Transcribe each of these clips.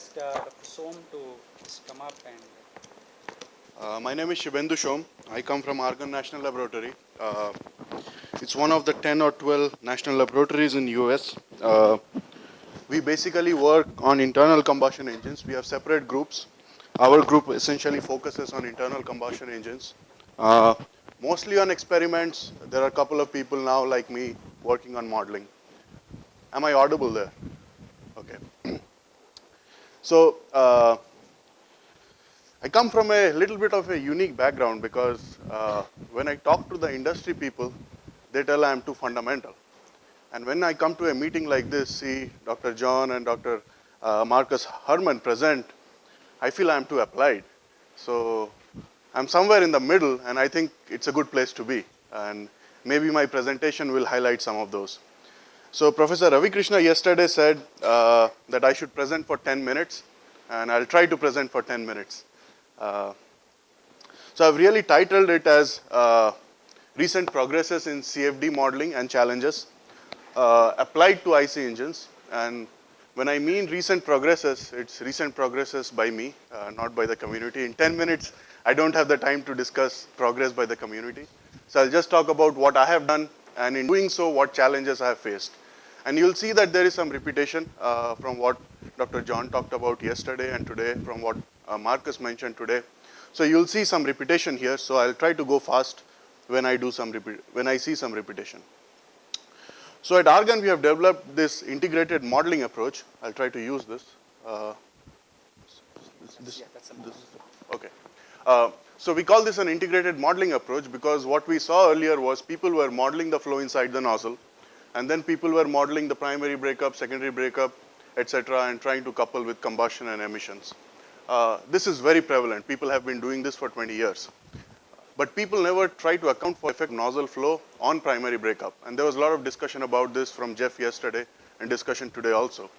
request Dr. Som to just come up and. My name is Shibendu Shom. I come from Argonne National Laboratory. It's one of the 10 or 12 national laboratories in US. We basically work on internal combustion engines. We have separate groups. Our group essentially focuses on internal combustion engines. Uh, Mostly on experiments. There are a couple of people now like me working on modeling. Am I audible there? Okay. So I come from a little bit of a unique background because when I talk to the industry people, they tell I'm too fundamental. And when I come to a meeting like this, see Dr. John and Dr. Marcus Herman present, I feel I'm too applied. So I'm somewhere in the middle, and I think it's a good place to be. And maybe my presentation will highlight some of those. So Professor Ravi Krishna yesterday said that I should present for 10 minutes, and I'll try to present for 10 minutes. So I've really titled it as Recent Progresses in CFD Modeling and Challenges Applied to IC Engines. And when I mean recent progresses, it's recent progresses by me, not by the community. In 10 minutes, I don't have the time to discuss progress by the community. So I'll just talk about what I have done, and in doing so, what challenges I have faced. And you'll see that there is some repetition from what Dr. John talked about yesterday and today, from what Marcus mentioned today. So you'll see some repetition here. So I'll try to go fast when I see some repetition. So at Argonne, we have developed this integrated modeling approach. I'll try to use this. Okay. So we call this an integrated modeling approach because what we saw earlier was people were modeling the flow inside the nozzle, and then people were modeling the primary breakup, secondary breakup, etc., and trying to couple with combustion and emissions. This is very prevalent. People have been doing this for 20 years. But people never try to account for effect nozzle flow on primary breakup. And there was a lot of discussion about this from Jeff yesterday and discussion today also.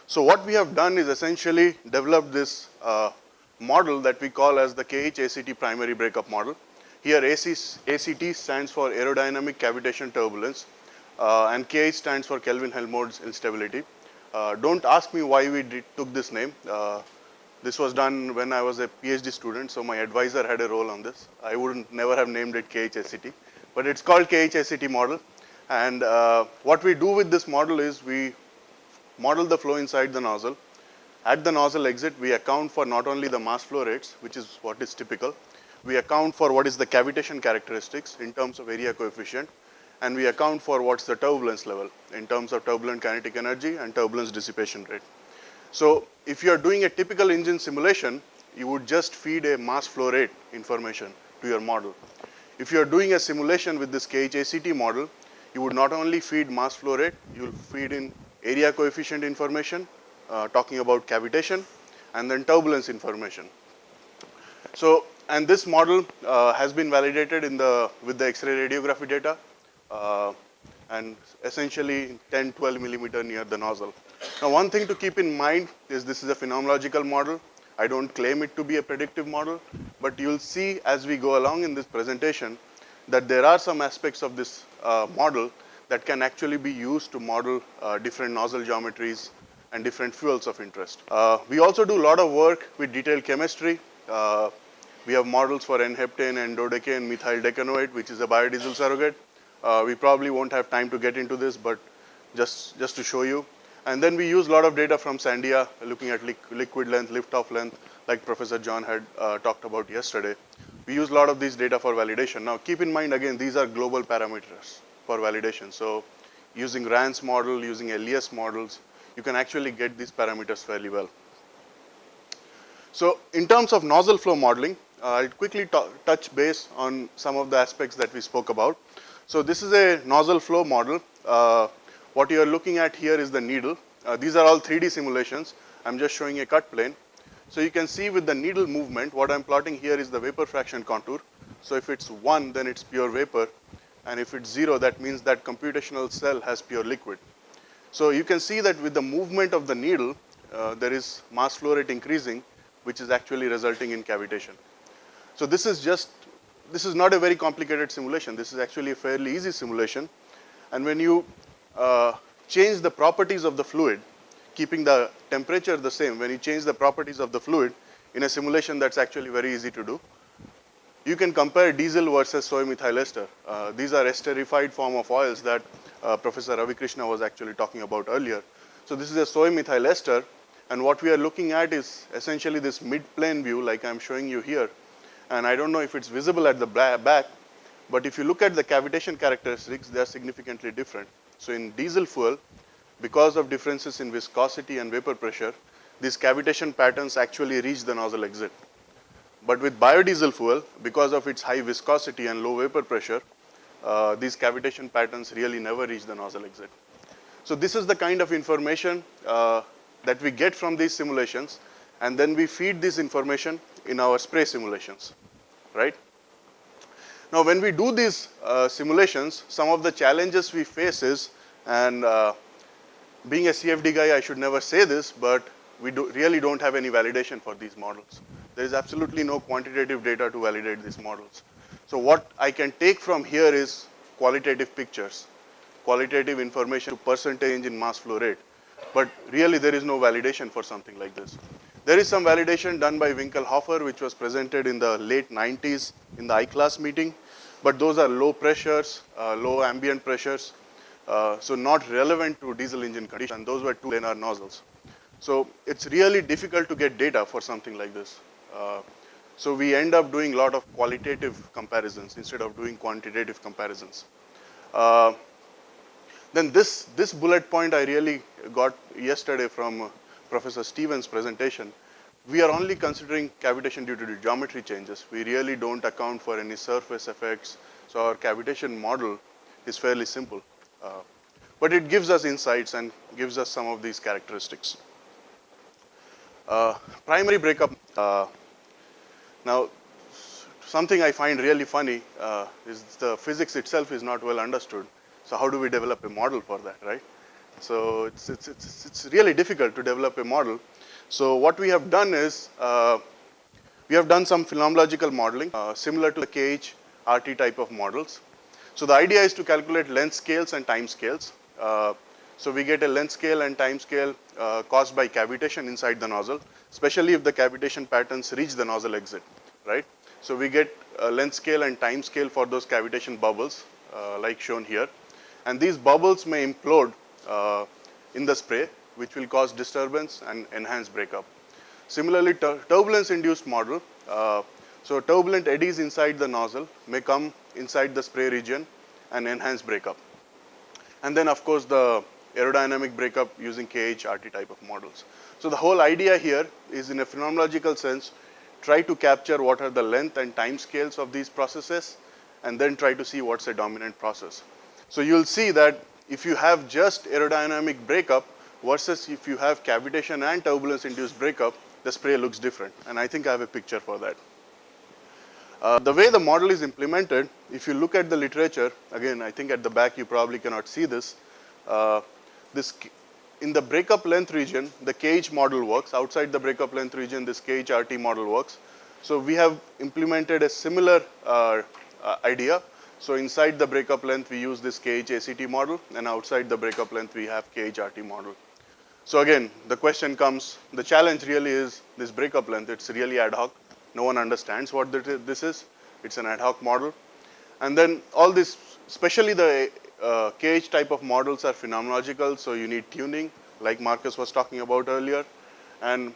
So what we have done is essentially developed this model that we call as the KH-ACT primary breakup model. Here ACT stands for aerodynamic cavitation turbulence, and KH stands for Kelvin-Helmholtz instability. Don't ask me why we took this name. This was done when I was a PhD student, so my advisor had a role on this. I wouldn't never have named it KH-ACT, but it's called KH-ACT model. And what we do with this model is we model the flow inside the nozzle. At the nozzle exit, we account for not only the mass flow rates, which is what is typical, we account for what is the cavitation characteristics in terms of area coefficient, and we account for what's the turbulence level in terms of turbulent kinetic energy and turbulence dissipation rate. So if you are doing a typical engine simulation, you would just feed a mass flow rate information to your model. If you are doing a simulation with this KH-ACT model, you would not only feed mass flow rate, you will feed in area coefficient information, talking about cavitation, and then turbulence information. So, and this model has been validated with the X-ray radiography data, and essentially 10, 12 millimeter near the nozzle. Now, one thing to keep in mind is this is a phenomenological model. I don't claim it to be a predictive model, but you'll see as we go along in this presentation that there are some aspects of this model that can actually be used to model different nozzle geometries and different fuels of interest. We also do a lot of work with detailed chemistry. We have models for N-heptane and dodecane methyl decanoate, which is a biodiesel surrogate. We probably won't have time to get into this, but just to show you. And then we use a lot of data from Sandia, looking at liquid length, lift-off length, like Professor John had talked about yesterday. We use a lot of these data for validation. Now, keep in mind, again, these are global parameters for validation. So using RANS model, using LES models, you can actually get these parameters fairly well. So in terms of nozzle flow modeling, I'll quickly touch base on some of the aspects that we spoke about. So this is a nozzle flow model. What you are looking at here is the needle. These are all 3D simulations. I'm just showing a cut plane. So you can see with the needle movement, what I'm plotting here is the vapor fraction contour. So if it's 1, then it's pure vapor. And if it's 0, that means that computational cell has pure liquid. So you can see that with the movement of the needle, there is mass flow rate increasing, which is actually resulting in cavitation. So this is not a very complicated simulation. This is actually a fairly easy simulation. And when you change the properties of the fluid, keeping the temperature the same, when you change the properties of the fluid in a simulation, that's actually very easy to do. You can compare diesel versus soy methyl ester. These are esterified form of oils that Professor Ravi Krishna was actually talking about earlier. So this is a soy methyl ester, and what we are looking at is essentially this mid-plane view like I'm showing you here. And I don't know if it's visible at the back, but if you look at the cavitation characteristics, they are significantly different. So in diesel fuel, because of differences in viscosity and vapor pressure, these cavitation patterns actually reach the nozzle exit. But with biodiesel fuel, because of its high viscosity and low vapor pressure, these cavitation patterns really never reach the nozzle exit. So this is the kind of information that we get from these simulations, and then we feed this information in our spray simulations, right? Now when we do these simulations, some of the challenges we face is, and being a CFD guy, I should never say this, but we really don't have any validation for these models. There is absolutely no quantitative data to validate these models. So what I can take from here is qualitative pictures, qualitative information to percentage in mass flow rate. But really there is no validation for something like this. There is some validation done by Winkelhofer, which was presented in the late 90s in the I-class meeting, but those are low pressures, low ambient pressures, so not relevant to diesel engine condition, and those were 2 planar nozzles. So it's really difficult to get data for something like this. So we end up doing a lot of qualitative comparisons instead of doing quantitative comparisons. Then this bullet point I really got yesterday from Professor Stevens' presentation. We are only considering cavitation due to the geometry changes. We really don't account for any surface effects. So our cavitation model is fairly simple. But it gives us insights and gives us some of these characteristics. Primary breakup. Now, something I find really funny is the physics itself is not well understood. So how do we develop a model for that, right? So it's really difficult to develop a model. So what we have done is, we have done some phenomenological modeling, similar to the KH RT type of models. So the idea is to calculate length scales and time scales. So we get a length scale and time scale caused by cavitation inside the nozzle, especially if the cavitation patterns reach the nozzle exit, right? So we get a length scale and time scale for those cavitation bubbles, like shown here. And these bubbles may implode in the spray, which will cause disturbance and enhance breakup. Similarly, turbulence-induced model. So turbulent eddies inside the nozzle may come inside the spray region and enhance breakup. And then, of course, the aerodynamic breakup using KH RT type of models. So the whole idea here is, in a phenomenological sense, try to capture what are the length and time scales of these processes, and then try to see what's a dominant process. So you'll see that if you have just aerodynamic breakup versus if you have cavitation and turbulence-induced breakup, the spray looks different. And I think I have a picture for that. The way the model is implemented, if you look at the literature, again, I think at the back you probably cannot see this. In the breakup length region, the KH model works. Outside the breakup length region, this KH RT model works. So we have implemented a similar idea. So inside the breakup length, we use this KH ACT model, and outside the breakup length, we have KH RT model. So again, the question comes, the challenge really is this breakup length. It's really ad hoc. No one understands what this is. It's an ad hoc model. And then all this, especially the KH type of models are phenomenological, so you need tuning, like Marcus was talking about earlier. And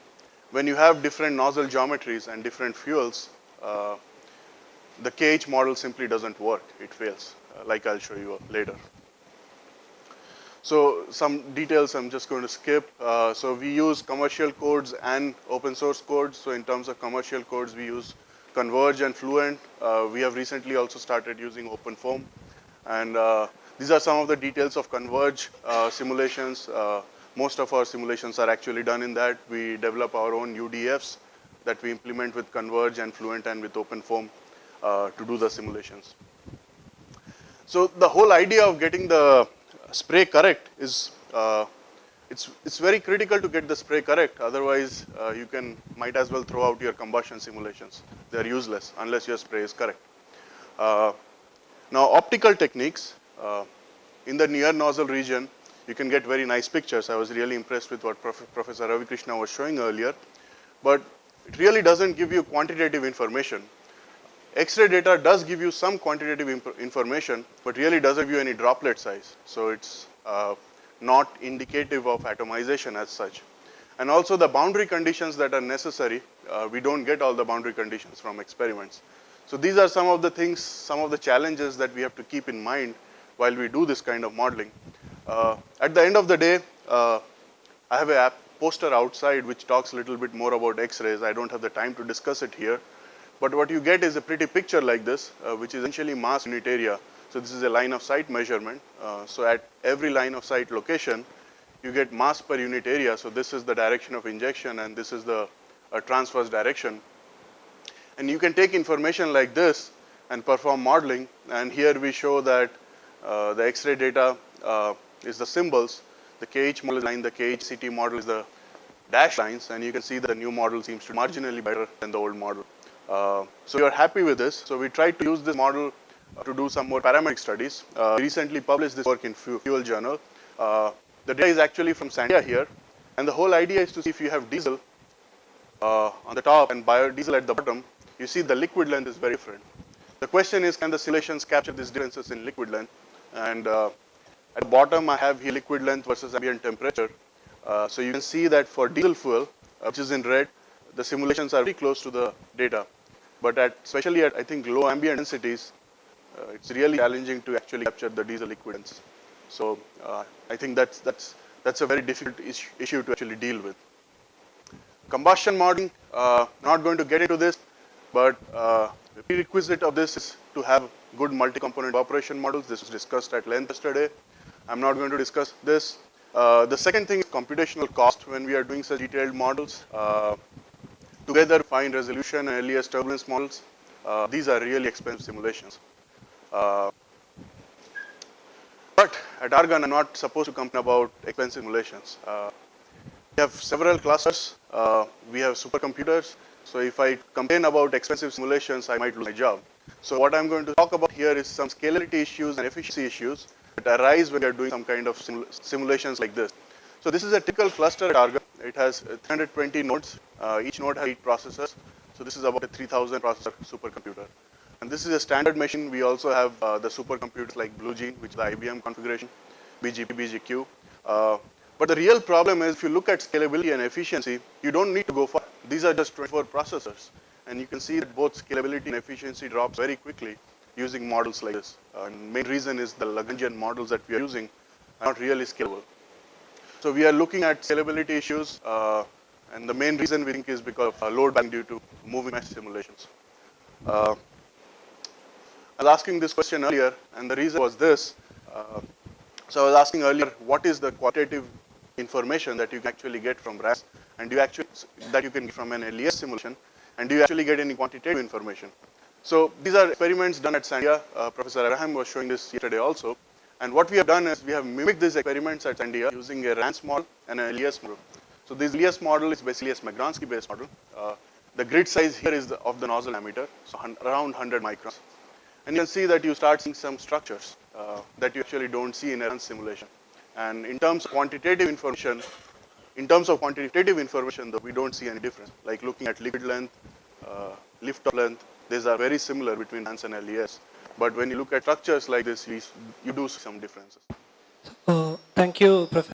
when you have different nozzle geometries and different fuels, the KH model simply doesn't work. It fails, like I'll show you later. So some details I'm just going to skip. So we use commercial codes and open source codes. So in terms of commercial codes, we use Converge and Fluent. We have recently also started using OpenFOAM. And these are some of the details of Converge simulations. Most of our simulations are actually done in that. We develop our own UDFs that we implement with Converge and Fluent and with OpenFOAM to do the simulations. So the whole idea of getting the spray correct is, it's very critical to get the spray correct. Otherwise, you might as well throw out your combustion simulations. They're useless unless your spray is correct. Now, optical techniques in the near nozzle region, you can get very nice pictures. I was really impressed with what Professor Ravi Krishna was showing earlier, but it really doesn't give you quantitative information. X-ray data does give you some quantitative information, but really doesn't give you any droplet size. So it's not indicative of atomization as such. And also the boundary conditions that are necessary, we don't get all the boundary conditions from experiments. So these are some of the things, some of the challenges that we have to keep in mind while we do this kind of modeling. At the end of the day, I have a poster outside which talks a little bit more about X-rays. I don't have the time to discuss it here. But what you get is a pretty picture like this, which is essentially mass unit area. So this is a line of sight measurement. So at every line of sight location, you get mass per unit area. So this is the direction of injection, and this is the transverse direction. And you can take information like this and perform modeling. And here we show that the X-ray data is the symbols. The KH model is line, the KHCT model is the dashed lines, and you can see that the new model seems to be marginally better than the old model. So you're happy with this. So we tried to use this model to do some more parametric studies. We recently published this work in Fuel Journal. The data is actually from Sandia here, and the whole idea is to see if you have diesel on the top and biodiesel at the bottom, you see the liquid length is very different. The question is, can the simulations capture these differences in liquid length? And at the bottom, I have here liquid length versus ambient temperature. So you can see that for diesel fuel, which is in red, the simulations are very close to the data. But especially at, I think, low ambient densities, it's really challenging to actually capture the diesel liquidants. So I think that's a very difficult issue to actually deal with. Combustion modeling, not going to get into this, but the prerequisite of this is to have good multi-component operation models. This was discussed at length yesterday. I'm not going to discuss this. The second thing is computational cost when we are doing such detailed models. Together, fine resolution and LES turbulence models. These are really expensive simulations. But at Argonne, I'm not supposed to complain about expensive simulations. We have several clusters. We have supercomputers. So if I complain about expensive simulations, I might lose my job. So what I'm going to talk about here is some scalability issues and efficiency issues that arise when you're doing some kind of simulations like this. So this is a typical cluster at Argonne. It has 320 nodes. Each node has 8 processors. So this is about a 3,000 processor supercomputer. And this is a standard machine. We also have the supercomputers like BlueGene, which is the IBM configuration, BGP, BGQ. But the real problem is if you look at scalability and efficiency, you don't need to go far. These are just 24 processors. And you can see that both scalability and efficiency drops very quickly using models like this. And main reason is the Lagrangian models that we are using are not really scalable. So we are looking at scalability issues, and the main reason we think is because of load balancing due to moving mesh simulations. I was asking this question earlier, and the reason was this. So I was asking earlier, what is the qualitative information that you can actually get from RAS, and that you can get from an LES simulation, and do you actually get any quantitative information? So these are experiments done at Sandia. Professor Abraham was showing this yesterday also. And what we have done is we have mimicked these experiments at Sandia using a RANS model and an LES model. So this LES model is basically a Smagransky-based model. The grid size here is of the nozzle diameter, so around 100 microns. And you can see that you start seeing some structures that you actually don't see in a RANS simulation. And in terms of quantitative information, though, we don't see any difference. Like looking at liquid length, lift-off length, these are very similar between RANS and LES. But when you look at structures like this, you do see some differences. Thank you, Professor.